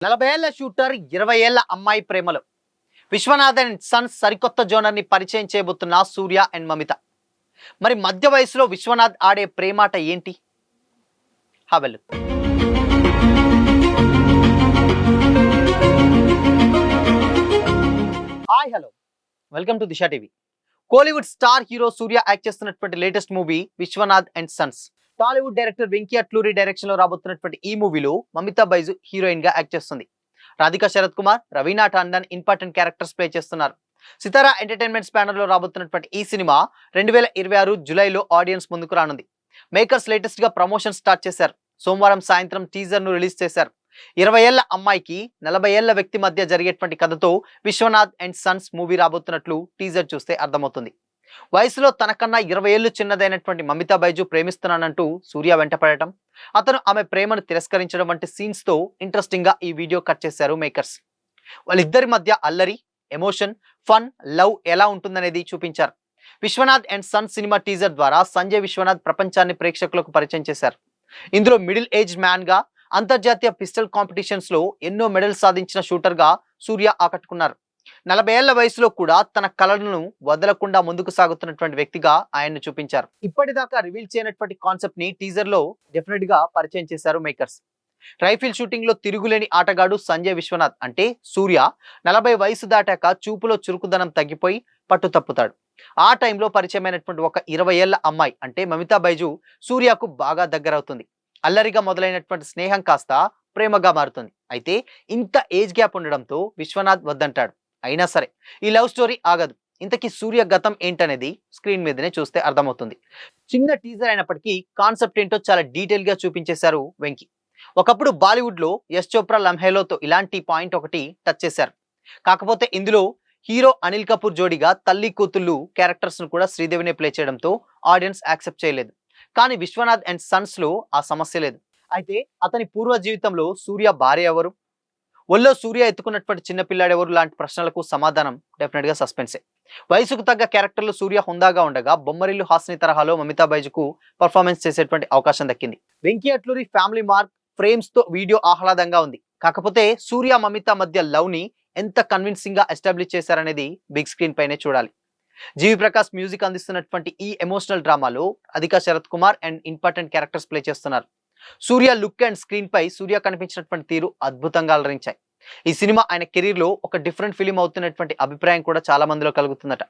40 ఏళ్ల షూటర్ 20 ఏళ్ల అమ్మాయి ప్రేమలో విశ్వనాథ్ అండ్ సన్స్ సరికొత్త జోనర్ ని పరిచయం చేయబోతున్న సూర్య అండ్ మమిత. మరి మధ్య వయసులో విశ్వనాథ్ ఆడే ప్రేమాట ఏంటి? హవెలు hi hello, welcome to Disha TV. Kollywood star hero Suriya act చేస్తున్నటువంటి latest movie Vishwanath and sons. Tollywood director Venky Atluri direction లో రాబోతున్నటువంటి ఈ మూవీలో మమితా బైజు హీరోయిన్ గా యాక్ట్ చేస్తుంది. Radhika Sarath Kumar, Raveena Tandon important characters play చేస్తున్నారు. సితారా ఎంటర్టైన్మెంట్స్ బ్యానర్ లో రాబోతున్నటువంటి ఈ సినిమా 2026 జూలైలో ఆడియన్స్ ముందుకు రానుంది. మేకర్స్ లేటెస్ట్ గా ప్రమోషన్ స్టార్ట్ చేశారు. సోమవారం సాయంత్రం టీజర్ ను రిలీజ్ చేశారు. 20 ఏళ్ల అమ్మాయికి 40 ఏళ్ల వ్యక్తి మధ్య జరిగేటువంటి కథతో విశ్వనాథ్ అండ్ సన్స్ మూవీ రాబోతున్నట్లు టీజర్ చూస్తే అర్థమవుతుంది. వయసులో తనకన్నా 20 ఏళ్లు చిన్నదైనటువంటి మమితా బైజు ప్రేమిస్తున్నానంటూ సూర్య వెంటపడటం, అతను ఆమె ప్రేమను తిరస్కరించడం వంటి సీన్స్ తో ఇంట్రెస్టింగ్ గా ఈ వీడియో కట్ చేశారు మేకర్స్. వాళ్ళిద్దరి మధ్య అల్లరి, ఎమోషన్, ఫన్, లవ్ ఎలా ఉంటుందనేది చూపించారు. Vishwanath and son cinema teaser ద్వారా సంజయ్ విశ్వనాథ్ ప్రపంచాన్ని ప్రేక్షకులకు పరిచయం చేశారు. ఇందులో మిడిల్ ఏజ్ మ్యాన్ గా, అంతర్జాతీయ పిస్టల్ కాంపిటీషన్స్ లో ఎన్నో మెడల్స్ సాధించిన షూటర్ గా సూర్య ఆకట్టుకున్నారు. 40 ఏళ్ల వయసులో కూడా తన కళలను వదలకుండా ముందుకు సాగుతున్నటువంటి వ్యక్తిగా ఆయన్ను చూపించారు. ఇప్పటిదాకా రివీల్ చేయనటువంటి కాన్సెప్ట్ ని టీజర్ లో డెఫినెట్ గా పరిచయం చేశారు మేకర్స్. రైఫిల్ షూటింగ్ లో తిరుగులేని ఆటగాడు సంజయ్ విశ్వనాథ్ అంటే సూర్య 40 వయసు దాటాక చూపులో చురుకుదనం తగ్గిపోయి పట్టు తప్పుతాడు. ఆ టైంలో పరిచయమైనటువంటి ఒక 20 ఏళ్ల అమ్మాయి అంటే మమితా బైజు సూర్యకు బాగా దగ్గరవుతుంది. అల్లరిగా మొదలైనటువంటి స్నేహం కాస్త ప్రేమగా మారుతుంది. అయితే ఇంత ఏజ్ గ్యాప్ ఉండడంతో విశ్వనాథ్ వద్దంటాడు. అయినా సరే ఈ లవ్ స్టోరీ ఆగదు. ఇంతకీ సూర్య గతం ఏంటనేది స్క్రీన్ మీదనే చూస్తే అర్థమవుతుంది. చిన్న టీజర్ అయినప్పటికీ కాన్సెప్ట్ ఏంటో చాలా డీటెయిల్ గా చూపించేశారు వెంకీ. ఒకప్పుడు బాలీవుడ్ లో యశ్ చోప్రా లంహేలోతో ఇలాంటి పాయింట్ ఒకటి టచ్ చేశారు. కాకపోతే ఇందులో హీరో అనిల్ కపూర్ జోడిగా తల్లి కూతుళ్ళు క్యారెక్టర్స్ ను కూడా శ్రీదేవినే ప్లే చేయడంతో ఆడియన్స్ యాక్సెప్ట్ చేయలేదు. కానీ విశ్వనాథ్ అండ్ సన్స్ లో ఆ సమస్య లేదు. అయితే అతని పూర్వ జీవితంలో సూర్య భార్య ఎవరు, ఒళ్ళో సూర్య ఎత్తుకున్నటువంటి చిన్న పిల్లాడెవరు లాంటి ప్రశ్నలకు సమాధానం డెఫినెట్ గా సస్పెన్సే. వయసుకు తగ్గ క్యారెక్టర్లు సూర్య హుందాగా ఉండగా బొమ్మరిల్లు హాస్ని తరహాలో మమితా బైజుకు పర్ఫార్మెన్స్ చేసేటువంటి అవకాశం దక్కింది. Venky Atluri family mark frames తో వీడియో ఆహ్లాదంగా ఉంది. కాకపోతే సూర్య మమితా మధ్య లవ్ ని ఎంత కన్విన్సింగ్ గా ఎస్టాబ్లిష్ చేశారనేది బిగ్ స్క్రీన్ పైనే చూడాలి. జీవి ప్రకాష్ మ్యూజిక్ అందిస్తున్నటువంటి ఈ ఎమోషనల్ డ్రామాలో Radhika Sarath Kumar and important characters play చేస్తున్నారు. సూర్య లుక్ అండ్ స్క్రీన్ పై సూర్య కనిపించినటువంటి తీరు అద్భుతంగా అలరించాయి. ఈ సినిమా ఆయన కెరీర్ లో ఒక డిఫరెంట్ ఫిలిం అవుతున్నటువంటి అభిప్రాయం కూడా చాలా మందిలో కలుగుతుందట.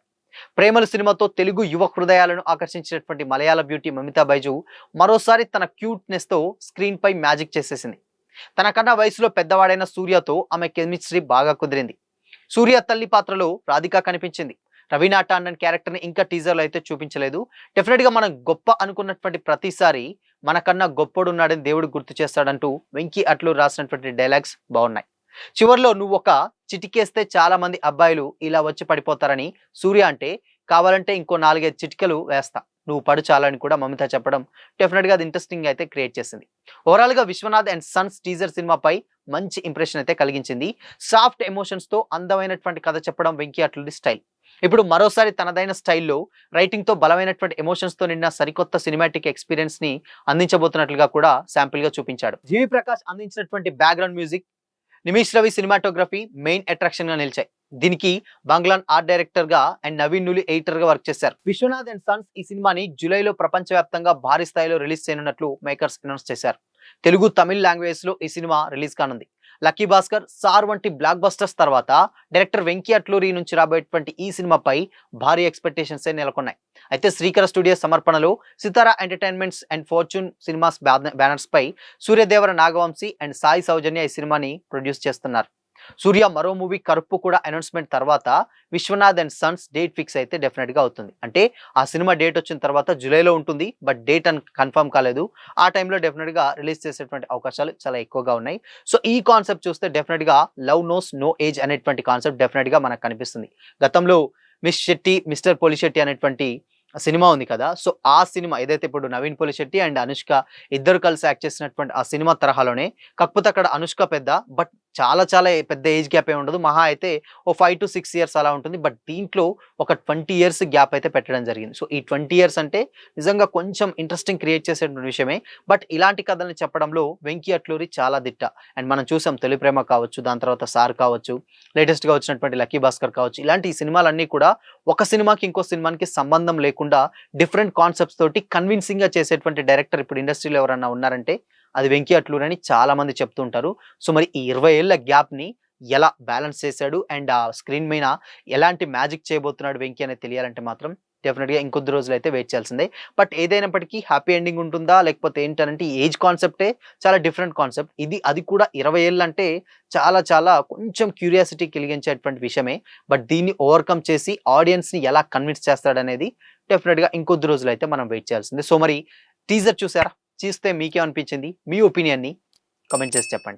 ప్రేమల సినిమాతో తెలుగు యువ హృదయాలను ఆకర్షించినటువంటి మలయాళ బ్యూటీ మమితా బైజు మరోసారి తన క్యూట్నెస్ తో స్క్రీన్ పై మ్యాజిక్ చేసేసింది. తనకన్నా వయసులో పెద్దవాడైన సూర్యతో ఆమె కెమిస్ట్రీ బాగా కుదిరింది. సూర్య తల్లి పాత్రలో రాధిక కనిపించింది. రవీనా టాండన్ క్యారెక్టర్ ని ఇంకా టీజర్ లో అయితే చూపించలేదు. డెఫినెట్ గా మనం గొప్ప అనుకున్నటువంటి ప్రతిసారి మనకన్నా గొప్పోడు ఉన్నాడని దేవుడు గుర్తు చేస్తాడంటూ వెంకీ అట్లు రాసినటువంటి డైలాగ్స్ బాగున్నాయి. చివర్లో నువ్వు ఒక చిటికేస్తే చాలా మంది అబ్బాయిలు ఇలా వచ్చి పడిపోతారని సూర్య అంటే, కావాలంటే ఇంకో 4-5 చిటికలు వేస్తా, నువ్వు పడు చాలని కూడా మమిత చెప్పడం డెఫినెట్ గా అది ఇంట్రెస్టింగ్ అయితే క్రియేట్ చేసింది. ఓవరాల్ గా విశ్వనాథ్ అండ్ సన్స్ టీజర్ సినిమాపై మంచి ఇంప్రెషన్ అయితే కలిగించింది. సాఫ్ట్ ఎమోషన్స్ తో అందమైనటువంటి కథ చెప్పడం వెంకీ అట్లూరి స్టైల్. ఇప్పుడు మరోసారి తనదైన స్టైల్లో రైటింగ్ తో బలమైనటువంటి ఎమోషన్స్ తో నిన్న సరికొత్త సినిమాటిక్ ఎక్స్పీరియన్స్ ని అందించబోతున్నట్లుగా కూడా శాంపిల్ గా చూపించాడు. జీవి ప్రకాష్ అందించినటువంటి background music, Nimish Ravi cinematography main attraction గా నిలిచాయి. దీనికి బంగ్లాన్ ఆర్ట్ డైరెక్టర్ గా అండ్ నవీన్ నులి ఎడిటర్ గా వర్క్ చేశారు. విశ్వనాథ్ అండ్ సన్స్ ఈ సినిమాని జూలైలో ప్రపంచవ్యాప్తంగా భారీ స్థాయిలో రిలీజ్ చేయనున్నట్లు మేకర్స్ అనౌన్స్ చేశారు. తెలుగు, తమిళ్ లాంగ్వేజ్ లో ఈ సినిమా రిలీజ్ కానుంది. లక్కీ భాస్కర్, సార్ వంటి బ్లాక్ బస్టర్స్ తర్వాత డైరెక్టర్ వెంకీ అట్లూరి నుంచి రాబోయేటువంటి ఈ సినిమాపై భారీ ఎక్స్పెక్టేషన్స్ నెలకొన్నాయి. అయితే శ్రీకర స్టూడియోస్ సమర్పణలో Sithara entertainments and fortune cinemas banners పై సూర్యదేవర నాగవంశీ అండ్ సాయి సౌజన్య ఈ సినిమాని ప్రొడ్యూస్ చేస్తున్నారు. సూర్య మరో మూవీ కరుపు కూడా అనౌన్స్మెంట్ తర్వాత Vishwanath and sons date fix అయితే డెఫినెట్ గా అవుతుంది. అంటే ఆ సినిమా డేట్ వచ్చిన తర్వాత జూలైలో ఉంటుంది, బట్ డేట్ అని కన్ఫర్మ్ కాలేదు. ఆ టైంలో డెఫినెట్ గా రిలీజ్ చేసేటువంటి అవకాశాలు చాలా ఎక్కువగా ఉన్నాయి. సో ఈ కాన్సెప్ట్ చూస్తే డెఫినెట్ గా లవ్ నోస్ నో ఏజ్ అనేటువంటి కాన్సెప్ట్ డెఫినెట్ గా మనకు కనిపిస్తుంది. గతంలో మిస్ శెట్టి, మిస్టర్ పోలిశెట్టి అనేటువంటి సినిమా ఉంది కదా, సో ఆ సినిమా ఏదైతే ఇప్పుడు నవీన్ పోలిశెట్టి అండ్ అనుష్క ఇద్దరు కలిసి యాక్ట్ చేసినటువంటి ఆ సినిమా తరహాలోనే, కాకపోతే అక్కడ అనుష్క పెద్ద, బట్ చాలా చాలా పెద్ద ఏజ్ గ్యాప్ ఏమి ఉండదు. మహా అయితే ఓ 5-6 ఇయర్స్ అలా ఉంటుంది. బట్ దీంట్లో ఒక 20 ఇయర్స్ గ్యాప్ అయితే పెట్టడం జరిగింది. సో, ఈ 20 ఇయర్స్ అంటే నిజంగా కొంచెం ఇంట్రెస్టింగ్ క్రియేట్ చేసేటువంటి విషయమే. బట్ ఇలాంటి కథల్ని చెప్పడంలో 'వెంకీ అట్లూరి' చాలా దిట్ట. అండ్ మనం చూసాం 'తొలి ప్రేమ' కావచ్చు, దాని తర్వాత 'సార్' కావచ్చు, లేటెస్ట్‌గా వచ్చినటువంటి 'లక్కీ భాస్కర్' కావచ్చు. ఇలాంటి ఈ సినిమాలన్నీ కూడా ఒక సినిమాకి ఇంకో సినిమాకి సంబంధం లేకుండా డిఫరెంట్ కాన్సెప్ట్స్ తోటి కన్విన్సింగ్‌గా చేసేటువంటి డైరెక్టర్ ఇప్పుడు ఇండస్ట్రీలో ఎవరన్నా ఉన్నారంటే అది 'వెంకీ అట్లూరి' అని చాలా మంది చెప్తూ ఉంటారు. సో, మరి ఈ 20 ఏళ్ల గ్యాప్‌ని ఎలా బ్యాలెన్స్ చేశాడు? అండ్ ఆ స్క్రీన్ మీద ఎలాంటి మ్యాజిక్ చేయబోతున్నాడు 'వెంకీ' అనేది తెలియాలంటే మాత్రం డెఫినిట్‌గా ఇంకొద్ది రోజులైతే వెయిట్ చేయాల్సిందే. బట్ ఏదైనప్పటికీ హ్యాపీ ఎండింగ్ ఉంటుందా? లేకపోతే ఏంటనంటే ఈ ఏజ్ కాన్సెప్టే చాలా డిఫరెంట్ కాన్సెప్ట్. అది కూడా 20 ఏళ్లంటే చాలా చాలా కొంచెం క్యూరియాసిటీ కలిగించేటువంటి విషయమే. బట్ దీన్ని ఓవర్‌కమ్ చేసి ఆడియన్స్‌ని ఎలా కన్విన్స్ చేస్తాడనేది డెఫినిట్‌గా ఇంకొద్ది రోజులైతే మనం వెయిట్ చేయాల్సిందే. సో, మరి టీజర్ చూసారా? చూస్తే మీకేమనిపించింది? మీ ఒపీనియన్‌ని కామెంట్ చేసి చెప్పండి.